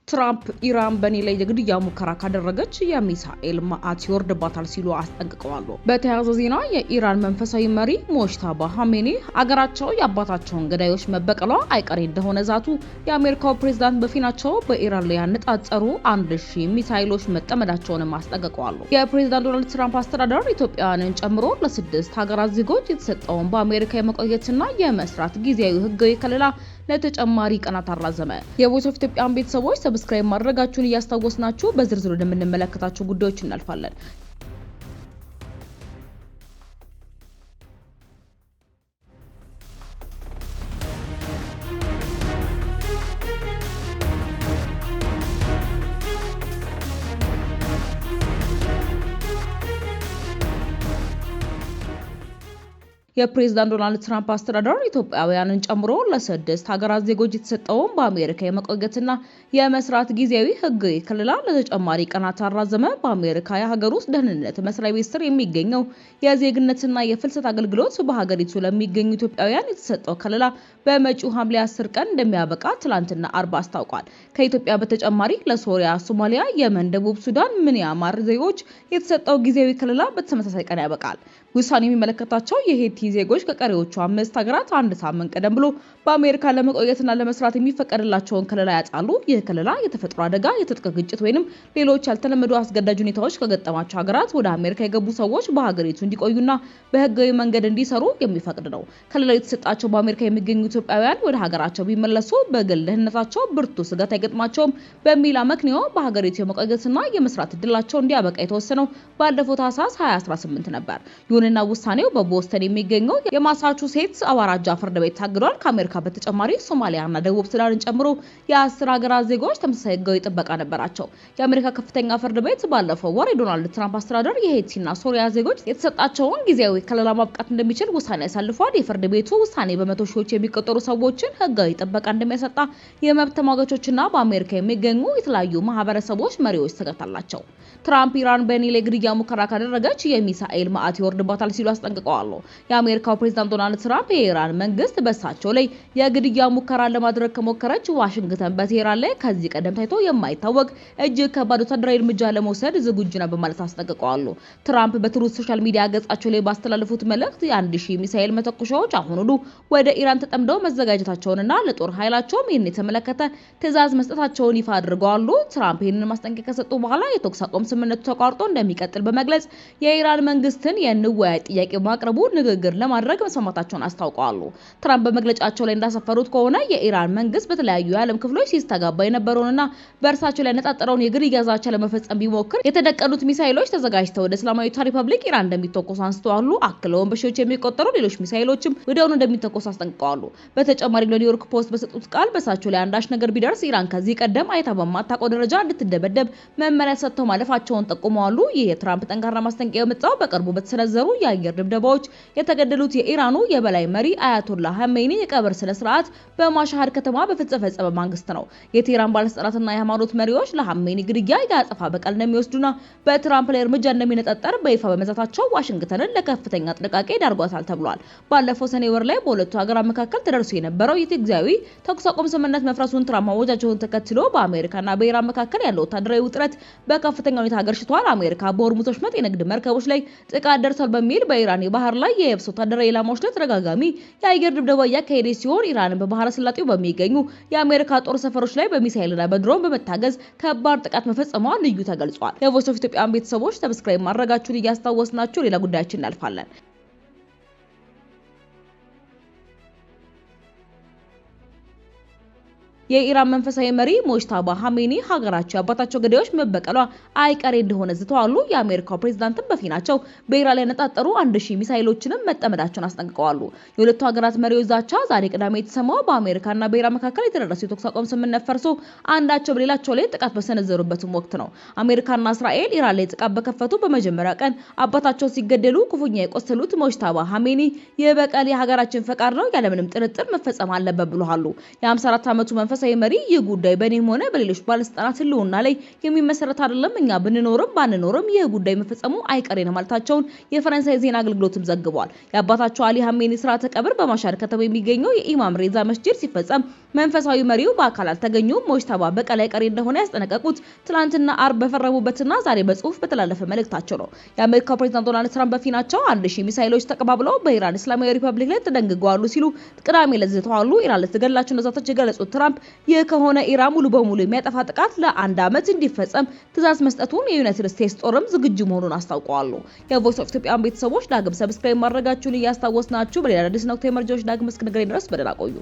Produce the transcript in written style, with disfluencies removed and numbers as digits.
ትራምፕ ኢራን በኔ ላይ የግድያ ሙከራ ካደረገች የሚሳኤል ማዕት ይወርድባታል ሲሉ አስጠንቅቀዋል። በተያያዘ ዜና የኢራን መንፈሳዊ መሪ ሞጅተባ ኻሜኒ አገራቸው የአባታቸውን ገዳዮች መበቀሏ አይቀሬ እንደሆነ ዛቱ። የአሜሪካው ፕሬዝዳንት በፊናቸው በኢራን ላይ ያነጣጠሩ 1000 ሚሳኤሎች መጠመዳቸውንም አስጠንቅቀዋል። የፕሬዝዳንት ዶናልድ ትራምፕ አስተዳደር ኢትዮጵያውያንን ጨምሮ ለ6 ሀገራት ዜጎች የተሰጠውን በአሜሪካ የመቆየትና የመስራት ጊዜያዊ ህጋዊ ከለላ ለተጨማሪ ቀናት አራዘመ። የቮይስ ኦፍ ኢትዮጵያን ቤተሰቦች ሰብስክራይብ ማድረጋችሁን እያስታወስናችሁ በዝርዝር ወደምንመለከታቸው ጉዳዮች እናልፋለን። የፕሬዝዳንት ዶናልድ ትራምፕ አስተዳደር ኢትዮጵያውያንን ጨምሮ ለ6 ሀገራት ዜጎች የተሰጠውን በአሜሪካ የመቆየትና የመስራት ጊዜያዊ ህጋዊ ከለላ ለተጨማሪ ቀናት አራዘመ። በአሜሪካ የሀገር ውስጥ ደህንነት መስሪያ ቤት ስር የሚገኘው የዜግነትና የፍልሰት አገልግሎት በሀገሪቱ ለሚገኙ ኢትዮጵያውያን የተሰጠው ከለላ በመጪው ሐምሌ 10 ቀን እንደሚያበቃ ትላንትና አርብ አስታውቋል። ከኢትዮጵያ በተጨማሪ ለሶሪያ፣ ሶማሊያ፣ የመን፣ ደቡብ ሱዳን፣ ምንያማር ዜጎች የተሰጠው ጊዜያዊ ከለላ በተመሳሳይ ቀን ያበቃል። ውሳኔው የሚመለከታቸው የሄቲ ዜጎች ከቀሪዎቹ 5 ሀገራት አንድ ሳምንት ቀደም ብሎ በአሜሪካ ለመቆየትና ለመስራት የሚፈቀድላቸውን ከለላ ያጣሉ። ይህ ከለላ የተፈጥሮ አደጋ፣ የትጥቅ ግጭት ወይንም ሌሎች ያልተለመዱ አስገዳጅ ሁኔታዎች ከገጠማቸው ሀገራት ወደ አሜሪካ የገቡ ሰዎች በሀገሪቱ እንዲቆዩና በህጋዊ መንገድ እንዲሰሩ የሚፈቅድ ነው። ከለላው የተሰጣቸው በአሜሪካ የሚገኙ ኢትዮጵያውያን ወደ ሀገራቸው ቢመለሱ በግል ደህንነታቸው ብርቱ ስጋት አይገጥማቸውም በሚል አመክንዮ በሀገሪቱ የመቆየትና የመስራት እድላቸው እንዲያበቃ የተወሰነው ባለፈው ታህሳስ 2018 ነበር። ይሁንና ውሳኔው በቦስተን የሚገኘው የማሳቹሴትስ አዋራጃ ፍርድ ቤት ታግዷል። ከአሜሪካ በተጨማሪ ሶማሊያና ደቡብ ሱዳንን ጨምሮ የ10 ሀገራት ዜጎች ተመሳሳይ ህጋዊ ጥበቃ ነበራቸው። የአሜሪካ ከፍተኛ ፍርድ ቤት ባለፈው ወር የዶናልድ ትራምፕ አስተዳደር የሄቲና ሶሪያ ዜጎች የተሰጣቸውን ጊዜያዊ ከለላ ማብቃት እንደሚችል ውሳኔ ያሳልፏል። የፍርድ ቤቱ ውሳኔ በመቶ ሺዎች የሚቆጠሩ ሰዎችን ህጋዊ ጥበቃ እንደሚያሰጣ የመብት ተሟጋቾችና በአሜሪካ የሚገኙ የተለያዩ ማህበረሰቦች መሪዎች ስጋት አላቸው። ትራምፕ ኢራን በኔ ላይ ግድያ ሙከራ ካደረገች የሚሳኤል ማዕት ይወርድባታል ሲሉ አስጠንቅቀዋል። የአሜሪካው ፕሬዝዳንት ዶናልድ ትራምፕ የኢራን መንግስት በሳቸው ላይ የግድያ ሙከራ ለማድረግ ከሞከረች ዋሽንግተን በቴህራን ላይ ከዚህ ቀደም ታይቶ የማይታወቅ እጅግ ከባድ ወታደራዊ እርምጃ ለመውሰድ ዝግጁ ነው በማለት አስጠንቅቀዋል። ትራምፕ በትሩዝ ሶሻል ሚዲያ ገጻቸው ላይ ባስተላለፉት መልእክት የ1000 ሚሳኤል መተኮሻዎች አሁኑኑ ወደ ኢራን ተጠምደው መዘጋጀታቸውንና ለጦር ኃይላቸውም ይህን የተመለከተ ትዕዛዝ መስጠታቸውን ይፋ አድርገዋል። ትራምፕ ይህንን ማስጠንቀቂያ ከሰጡ በኋላ የተኩስ አቁም ስምምነቱ ተቋርጦ እንደሚቀጥል በመግለጽ የኢራን መንግስትን የንወያይ ጥያቄ ማቅረቡ ንግግር ለማድረግ መስማማታቸውን አስታውቀዋል። ትራምፕ በመግለጫቸው ላይ እንዳሰፈሩት ከሆነ የኢራን መንግስት በተለያዩ የዓለም ክፍሎች ሲስተጋባ የነበረውንና በእርሳቸው ላይ ያነጣጠረውን የግድያ ዛቻ ለመፈጸም ቢሞክር የተደቀኑት ሚሳኤሎች ተዘጋጅተው ወደ እስላማዊት ሪፐብሊክ ኢራን እንደሚተኮሱ አንስተዋል። አክለውም በሺዎች የሚቆጠሩ ሌሎች ሚሳኤሎችም ወዲያውኑ እንደሚተኮሱ አስጠንቅቀዋል። በተጨማሪም ለኒውዮርክ ፖስት በሰጡት ቃል በእሳቸው ላይ አንዳች ነገር ቢደርስ ኢራን ከዚህ ቀደም አይታ በማታውቀው ደረጃ እንድትደበደብ መመሪያ ሰጥተው ማለፋቸውን ጠቁመዋል። ይህ የትራምፕ ጠንካራ ማስጠንቀቂያ የመጣው በቅርቡ በተሰነዘሩ የአየር ድብደባዎች የተገደሉት የኢራኑ የበላይ መሪ አያቶላ ኻሜኒ የቀብር ስነ ስርዓት በማሻሃድ ከተማ በተፈጸመ ማግስት ነው። የቴህራን ባለስልጣናትና የሃይማኖት መሪዎች ለኻሜኒ ግድያ የአጸፋ በቀል እንደሚወስዱና በትራምፕ ላይ እርምጃ እንደሚነጣጠር በይፋ በመዛታቸው ዋሽንግተንን ለከፍተኛ ጥንቃቄ ዳርጓታል ተብሏል። ባለፈው ሰኔ ወር ላይ በሁለቱ ሀገራት መካከል ተደርሶ የነበረው የጊዜያዊ ተኩስ አቁም ስምምነት መፍረሱን ትራምፕ ማወጃቸውን ተከትሎ በአሜሪካና በኢራን መካከል ያለው ወታደራዊ ውጥረት በከፍተኛ ሁኔታ አገርሽቷል። አሜሪካ በሆርሙዝ ወሽመጥ የንግድ መርከቦች ላይ ጥቃት ደርሷል በሚል በኢራን የባህር ላይ የየብስ ወታደራዊ ኢላማዎች ላይ ተደጋጋሚ የአየር ድብደባ እያካሄደች ሲሆን ኢራንን በባህረ ሰላጤው በሚገኙ የአሜሪካ ጦር ሰፈሮች ላይ በሚሳኤልና በድሮን በመታገዝ ከባድ ጥቃት መፈጸሟ ልዩ ተገልጿል። የቮይስ ኦፍ ኢትዮጵያን ቤተሰቦች ሰብስክራይብ ማድረጋችሁን እያስታወስናችሁ ሌላ ጉዳያችን እናልፋለን። የኢራን መንፈሳዊ መሪ ሞጅተባ ኻሜኒ ሀገራቸው የአባታቸው ገዳዮች መበቀሏ አይቀሬ እንደሆነ ዝተዋሉ። የአሜሪካው ፕሬዝዳንት በፊናቸው በኢራን ላይ ያነጣጠሩ 1000 ሚሳኤሎችንም መጠመዳቸውን አስጠንቅቀዋል። የሁለቱ ሀገራት መሪዎች ዛቻ ዛሬ ቅዳሜ የተሰማው በአሜሪካና በኢራን መካከል የተደረሰው የተኩስ አቁም ስምምነት ፈርሶ አንዳቸው በሌላቸው ላይ ጥቃት በሰነዘሩበትም ወቅት ነው። አሜሪካና እስራኤል ኢራን ላይ ጥቃት በከፈቱ በመጀመሪያ ቀን አባታቸው ሲገደሉ ክፉኛ የቆሰሉት ሞጅተባ ኻሜኒ የበቀል የሀገራችን ፈቃድ ነው፣ ያለምንም ጥርጥር መፈጸም አለበት ብለዋል። የ54 ዓመቱ መንፈሳዊ መንፈሳዊ መሪ ይህ ጉዳይ በእኔም ሆነ በሌሎች ባለስልጣናት ህልውና ላይ የሚመሰረት አይደለም፣ እኛ ብንኖርም ባንኖርም ይህ ጉዳይ መፈጸሙ አይቀሬ ነው ማለታቸውን የፈረንሳይ ዜና አገልግሎትም ዘግቧል። የአባታቸው አሊ ሀሜኒ ስርዓተ ቀብር በማሻር ከተማ የሚገኘው የኢማም ሬዛ መስጂድ ሲፈጸም መንፈሳዊ መሪው በአካል አልተገኙም። ሞጅተባ በቀል አይቀሬ እንደሆነ ያስጠነቀቁት ትላንትና አርብ በፈረሙበትና ዛሬ በጽሁፍ በተላለፈ መልእክታቸው ነው። የአሜሪካው ፕሬዝዳንት ዶናልድ ትራምፕ በፊናቸው 1000 ሚሳኤሎች ተቀባብለው በኢራን እስላማዊ ሪፐብሊክ ላይ ተደንግገዋል ሲሉ ቅዳሜ ዕለት ዝተዋሉ። ኢራን ልትገላቸው እንደዛተች የገለጹት ትራምፕ ይህ ከሆነ ኢራን ሙሉ በሙሉ የሚያጠፋ ጥቃት ለ1 ዓመት እንዲፈጸም ትዕዛዝ መስጠቱን የዩናይትድ ስቴትስ ጦርም ዝግጁ መሆኑን አስታውቀዋል። የቮይስ ኦፍ ኢትዮጵያ ቤተሰቦች ዳግም ሰብስክራይብ ማድረጋችሁን እያስታወስናችሁ በሌላ አዲስ ወቅታዊ መረጃዎች ዳግም እስክንገናኝ ድረስ በደህና ቆዩ።